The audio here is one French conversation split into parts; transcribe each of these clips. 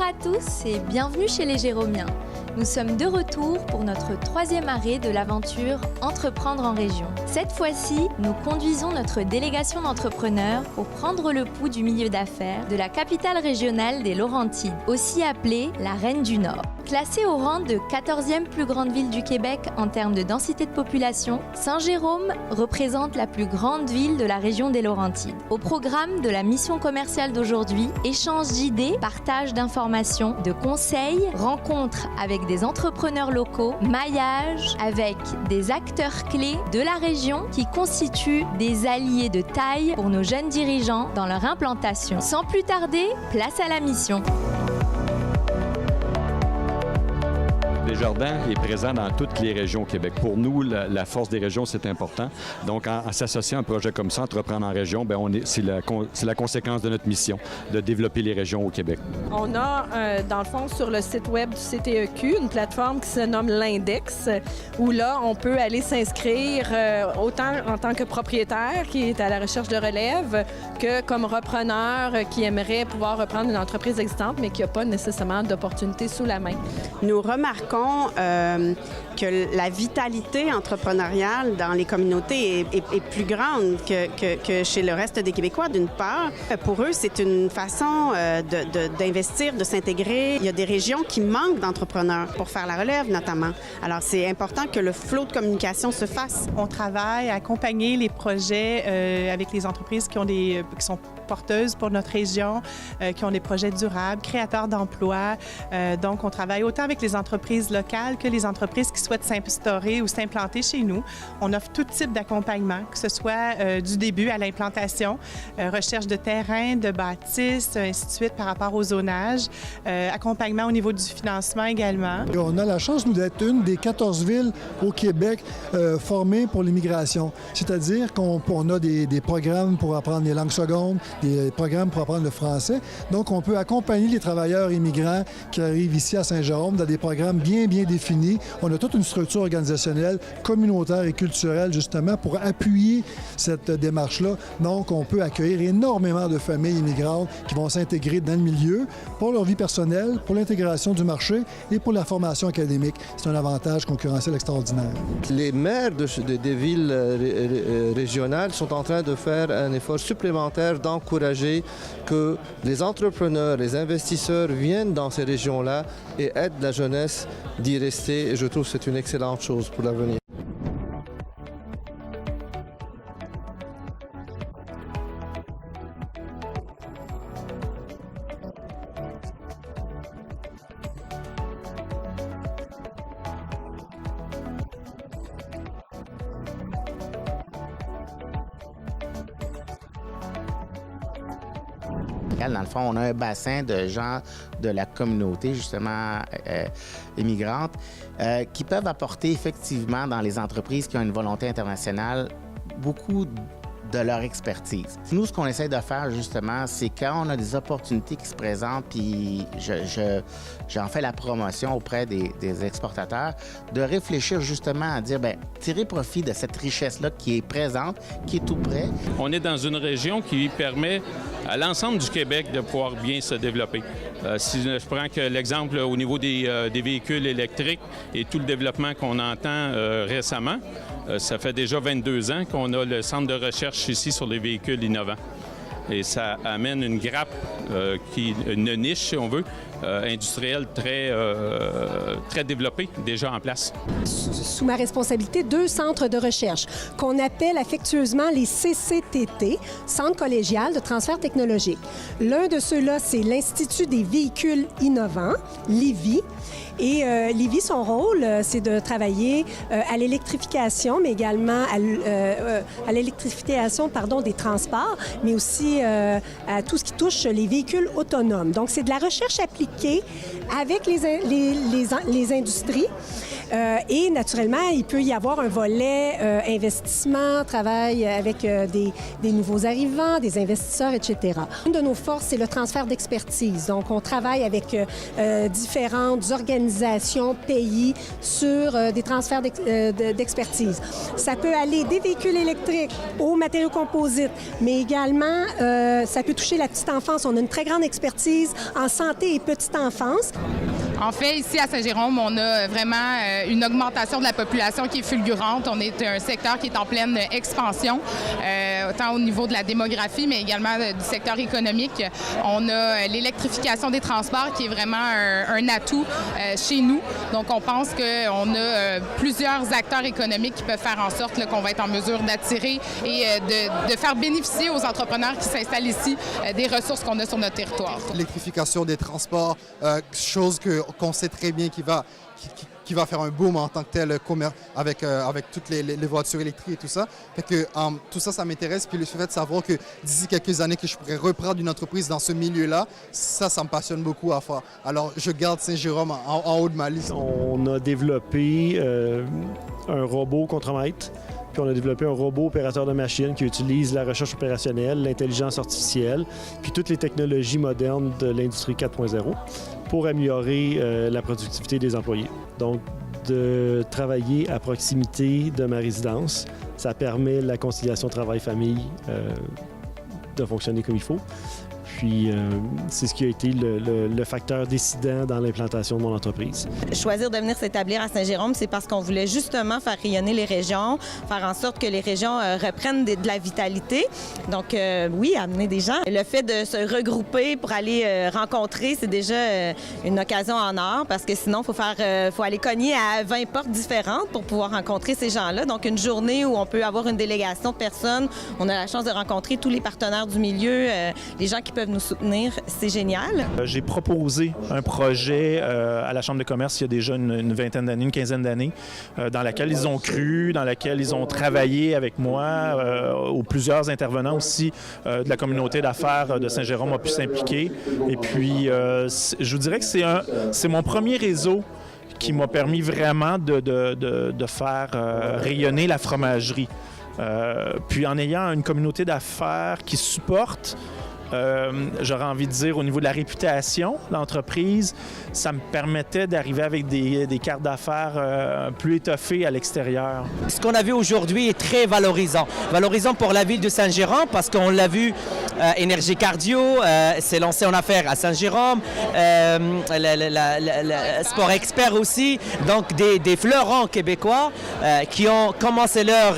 à tous et bienvenue chez les Jéromiens. Nous sommes de retour pour notre 3e arrêt de l'aventure Entreprendre en région. Cette fois-ci, nous conduisons notre délégation d'entrepreneurs pour prendre le pouls du milieu d'affaires de la capitale régionale des Laurentides, aussi appelée la Reine du Nord. Classée au rang de 14e plus grande ville du Québec en termes de densité de population, Saint-Jérôme représente la plus grande ville de la région des Laurentides. Au programme de la mission commerciale d'aujourd'hui, échange d'idées, partage d'informations, de conseils, rencontres avec des entrepreneurs locaux, maillage avec des acteurs clés de la région qui constituent des alliés de taille pour nos jeunes dirigeants dans leur implantation. Sans plus tarder, place à la mission. Desjardins est présent dans toutes les régions au Québec. Pour nous, la force des régions, c'est important. Donc, en s'associant à un projet comme ça, Entreprendre en région, c'est la conséquence de notre mission, de développer les régions au Québec. On a, dans le fond, sur le site web du CTEQ, une plateforme qui se nomme l'Index, où là, on peut aller s'inscrire autant en tant que propriétaire qui est à la recherche de relève que comme repreneur qui aimerait pouvoir reprendre une entreprise existante, mais qui n'a pas nécessairement d'opportunité sous la main. Nous remarquons que la vitalité entrepreneuriale dans les communautés est plus grande que chez le reste des Québécois, d'une part. Pour eux, c'est une façon d'investir, de s'intégrer. Il y a des régions qui manquent d'entrepreneurs pour faire la relève, notamment. Alors, c'est important que le flot de communication se fasse. On travaille à accompagner les projets avec les entreprises qui sont porteuses pour notre région, qui ont des projets durables, créateurs d'emplois. Donc, on travaille autant avec les entreprises locales que les entreprises qui souhaitent s'instaurer ou s'implanter chez nous. On offre tout type d'accompagnement, que ce soit du début à l'implantation, recherche de terrain, de bâtisses, ainsi de suite par rapport au zonage, accompagnement au niveau du financement également. Et on a la chance, nous, d'être une des 14 villes au Québec formées pour l'immigration. C'est-à-dire qu'on a des programmes pour apprendre les langues secondes, des programmes pour apprendre le français. Donc, on peut accompagner les travailleurs immigrants qui arrivent ici à Saint-Jérôme dans des programmes bien définis. On a toute une structure organisationnelle, communautaire et culturelle, justement, pour appuyer cette démarche-là. Donc, on peut accueillir énormément de familles immigrantes qui vont s'intégrer dans le milieu pour leur vie personnelle, pour l'intégration du marché et pour la formation académique. C'est un avantage concurrentiel extraordinaire. Les maires des villes régionales sont en train de faire un effort supplémentaire d'encourager que les entrepreneurs, les investisseurs viennent dans ces régions-là et aident la jeunesse d'y rester. Et je trouve que c'est une excellente chose pour l'avenir. Dans le fond, on a un bassin de gens de la communauté, justement, immigrante, qui peuvent apporter effectivement dans les entreprises qui ont une volonté internationale beaucoup de leur expertise. Nous, ce qu'on essaie de faire, justement, c'est quand on a des opportunités qui se présentent, puis j'en fais la promotion auprès des exportateurs, de réfléchir justement à dire, bien, tirer profit de cette richesse-là qui est présente, qui est tout près. On est dans une région qui permet à l'ensemble du Québec de pouvoir bien se développer. Si je prends que l'exemple au niveau des véhicules électriques et tout le développement qu'on entend récemment, ça fait déjà 22 ans qu'on a le centre de recherche ici sur les véhicules innovants. Et ça amène une grappe, une niche, si on veut, industrielle très développée, déjà en place. Sous ma responsabilité, 2 centres de recherche qu'on appelle affectueusement les CCTT, Centre collégial de transfert technologique. L'un de ceux-là, c'est l'Institut des véhicules innovants, l'IVI. Et l'IVI, son rôle, c'est de travailler à l'électrification, mais également à l'électrification des transports, mais aussi à tout ce qui touche les véhicules autonomes. Donc, c'est de la recherche appliquée avec les industries Et naturellement, il peut y avoir un volet investissement, travail avec des nouveaux arrivants, des investisseurs, etc. Une de nos forces, c'est le transfert d'expertise. Donc, on travaille avec différentes organisations, pays, sur des transferts d'expertise. Ça peut aller des véhicules électriques aux matériaux composites, mais également, ça peut toucher la petite enfance. On a une très grande expertise en santé et petite enfance. En fait, ici à Saint-Jérôme, on a vraiment une augmentation de la population qui est fulgurante. On est un secteur qui est en pleine expansion, autant au niveau de la démographie, mais également du secteur économique. On a l'électrification des transports qui est vraiment un atout chez nous. Donc, on pense qu'on a plusieurs acteurs économiques qui peuvent faire en sorte qu'on va être en mesure d'attirer et de faire bénéficier aux entrepreneurs qui s'installent ici des ressources qu'on a sur notre territoire. L'électrification des transports, chose qu'on sait très bien qui va faire un boom en tant que tel avec toutes les voitures électriques et tout ça. Fait que tout ça, ça m'intéresse. Puis le fait de savoir que d'ici quelques années que je pourrais reprendre une entreprise dans ce milieu-là, ça me passionne beaucoup à faire. Alors, je garde Saint-Jérôme en haut de ma liste. On a développé un robot contremaître. Puis on a développé un robot opérateur de machine qui utilise la recherche opérationnelle, l'intelligence artificielle, puis toutes les technologies modernes de l'industrie 4.0 pour améliorer la productivité des employés. Donc, de travailler à proximité de ma résidence, ça permet la conciliation travail-famille de fonctionner comme il faut. Puis, c'est ce qui a été le facteur décidant dans l'implantation de mon entreprise. Choisir de venir s'établir à Saint-Jérôme, c'est parce qu'on voulait justement faire rayonner les régions, faire en sorte que les régions reprennent de la vitalité. Donc, oui, amener des gens. Le fait de se regrouper pour aller rencontrer, c'est déjà une occasion en or, parce que sinon, il faut aller cogner à 20 portes différentes pour pouvoir rencontrer ces gens-là. Donc, une journée où on peut avoir une délégation de personnes, on a la chance de rencontrer tous les partenaires du milieu, les gens qui peuvent nous soutenir, c'est génial. J'ai proposé un projet à la Chambre de commerce il y a déjà une vingtaine d'années, une quinzaine d'années, dans laquelle ils ont cru, dans laquelle ils ont travaillé avec moi, où plusieurs intervenants aussi de la communauté d'affaires de Saint-Jérôme ont pu s'impliquer. Et puis, je vous dirais que c'est mon premier réseau qui m'a permis vraiment de faire rayonner la fromagerie. Puis en ayant une communauté d'affaires qui supporte, j'aurais envie de dire, au niveau de la réputation de l'entreprise, ça me permettait d'arriver avec des cartes d'affaires plus étoffées à l'extérieur. Ce qu'on a vu aujourd'hui est très valorisant. Valorisant pour la ville de Saint-Jérôme parce qu'on l'a vu, Énergie Cardio s'est lancé en affaires à Saint-Jérôme, Sport Expert aussi, donc des fleurons québécois qui ont commencé leur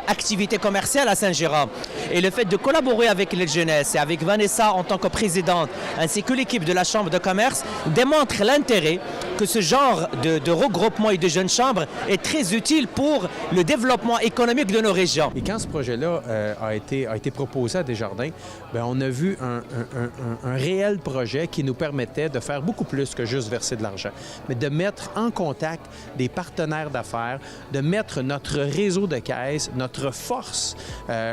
activité commerciale à Saint-Jérôme. Et le fait de collaborer avec les jeunesses et avec Vanessa en tant que présidente, ainsi que l'équipe de la Chambre de commerce, démontre l'intérêt que ce genre de regroupement et de jeunes chambres est très utile pour le développement économique de nos régions. Et quand ce projet-là a été proposé à Desjardins, bien, on a vu un réel projet qui nous permettait de faire beaucoup plus que juste verser de l'argent, mais de mettre en contact des partenaires d'affaires, de mettre notre réseau de caisses, notre force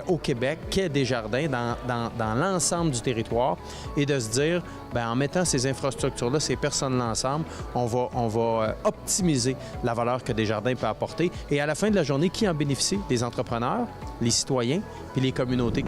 au Québec, qu'est Desjardins, dans l'ensemble du territoire, et de se dire, bien, en mettant ces infrastructures-là, ces personnes-là ensemble, on va optimiser la valeur que Desjardins peut apporter. Et à la fin de la journée, qui en bénéficie? Les entrepreneurs, les citoyens, puis les communautés.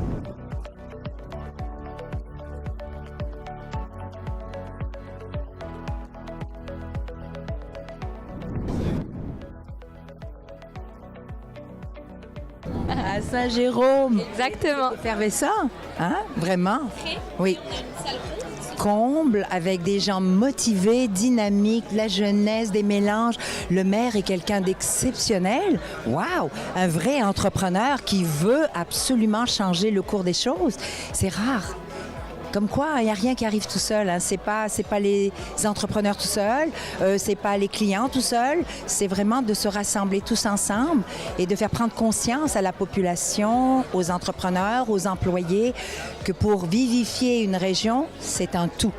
À Saint-Jérôme. Exactement. Effervescent, hein? Vraiment? Oui. Comble, avec des gens motivés, dynamiques, la jeunesse, des mélanges. Le maire est quelqu'un d'exceptionnel. Waouh! Un vrai entrepreneur qui veut absolument changer le cours des choses. C'est rare. Comme quoi, il n'y a rien qui arrive tout seul. Hein. C'est pas les entrepreneurs tout seuls, c'est pas les clients tout seuls. C'est vraiment de se rassembler tous ensemble et de faire prendre conscience à la population, aux entrepreneurs, aux employés, que pour vivifier une région, c'est un tout.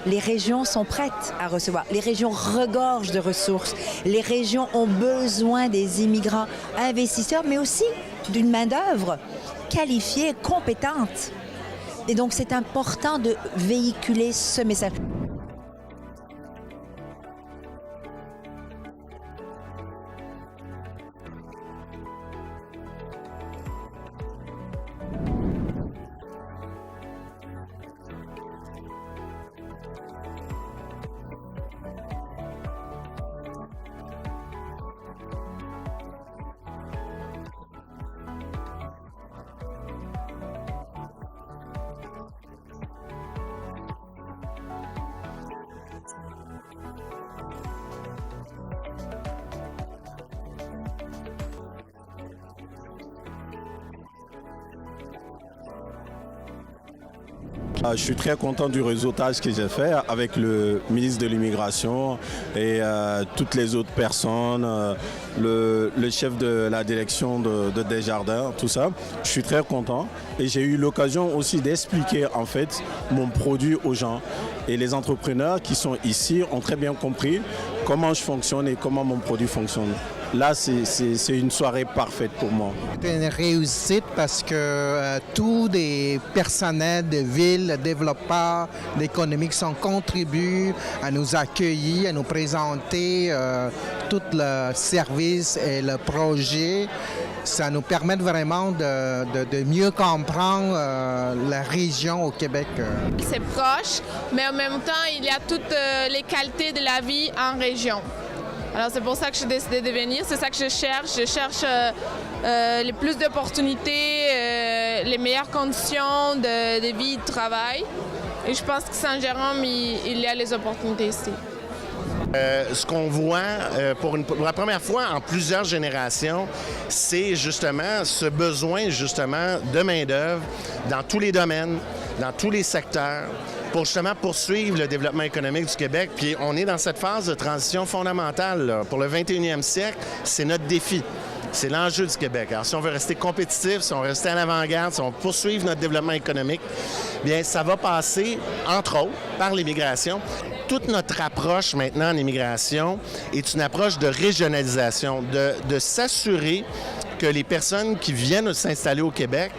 Les régions sont prêtes à recevoir. Les régions regorgent de ressources. Les régions ont besoin des immigrants investisseurs, mais aussi d'une main-d'œuvre qualifiée, compétente. Et donc, c'est important de véhiculer ce message. Je suis très content du réseautage que j'ai fait avec le ministre de l'Immigration et toutes les autres personnes, le chef de la direction de Desjardins, tout ça. Je suis très content et j'ai eu l'occasion aussi d'expliquer en fait mon produit aux gens. Et les entrepreneurs qui sont ici ont très bien compris comment je fonctionne et comment mon produit fonctionne. Là, c'est une soirée parfaite pour moi. C'est une réussite parce que tous les personnels de ville, développeurs, l'économie qui sont contribuent à nous accueillir, à nous présenter tout le service et le projet. Ça nous permet vraiment de mieux comprendre la région au Québec. C'est proche, mais en même temps, il y a toutes les qualités de la vie en région. Alors c'est pour ça que j'ai décidé de venir, c'est ça que je cherche. Je cherche les plus d'opportunités, les meilleures conditions de vie et de travail. Et je pense que Saint-Jérôme, il y a les opportunités ici. Ce qu'on voit pour la première fois en plusieurs générations, c'est justement ce besoin justement de main-d'œuvre dans tous les domaines, dans tous les secteurs, pour justement poursuivre le développement économique du Québec. Puis on est dans cette phase de transition fondamentale, là. Pour le 21e siècle, c'est notre défi. C'est l'enjeu du Québec. Alors, si on veut rester compétitif, si on veut rester à l'avant-garde, si on veut poursuivre notre développement économique, bien, ça va passer, entre autres, par l'immigration. Toute notre approche maintenant en immigration est une approche de régionalisation, de s'assurer que les personnes qui viennent s'installer au Québec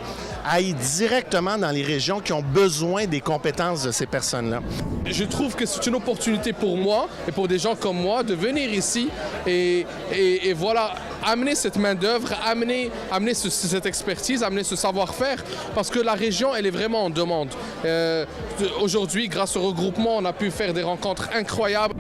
aillent directement dans les régions qui ont besoin des compétences de ces personnes-là. Je trouve que c'est une opportunité pour moi et pour des gens comme moi de venir ici et voilà, amener cette main-d'œuvre, amener cette expertise, amener ce savoir-faire, parce que la région, elle est vraiment en demande. Aujourd'hui, grâce au regroupement, on a pu faire des rencontres incroyables.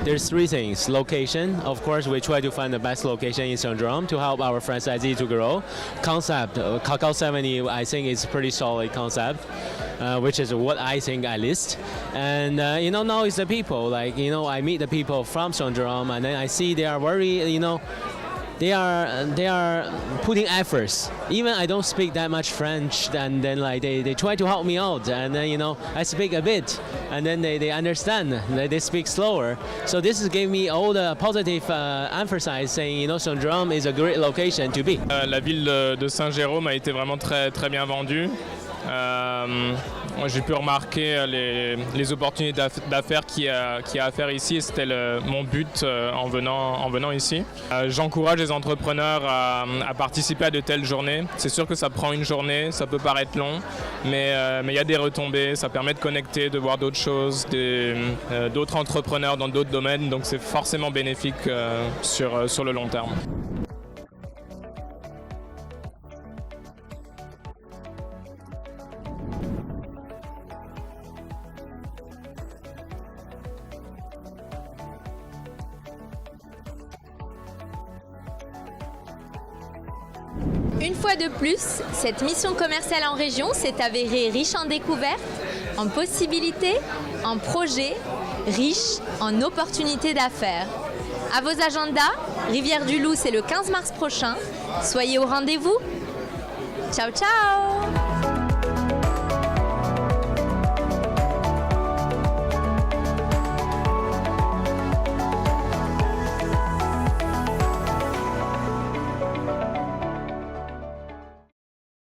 There's three things. Location, of course, we try to find the best location in Saint-Jérôme to help our franchisee to grow. Concept, Cacao 70, I think is a pretty solid concept, which is what I think at least. And, now it's the people. Like, I meet the people from Saint-Jérôme and then I see they are very, they are putting efforts. Even I don't speak that much French, and then they try to help me out, and then I speak a bit, and then they understand. They speak slower. So this gave me all the positive emphasis, saying Saint-Jérôme is a great location to be. La ville de Saint-Jérôme a été vraiment très très bien vendue. Moi, j'ai pu remarquer les opportunités d'affaires qu'il y a à faire ici. C'était mon but en venant ici. J'encourage les entrepreneurs à participer à de telles journées. C'est sûr que ça prend une journée, ça peut paraître long, mais il y a des retombées. Ça permet de connecter, de voir d'autres choses, d'autres entrepreneurs dans d'autres domaines. Donc c'est forcément bénéfique sur le long terme. Une fois de plus, cette mission commerciale en région s'est avérée riche en découvertes, en possibilités, en projets, riche en opportunités d'affaires. À vos agendas, Rivière-du-Loup, c'est le 15 mars prochain. Soyez au rendez-vous. Ciao, ciao!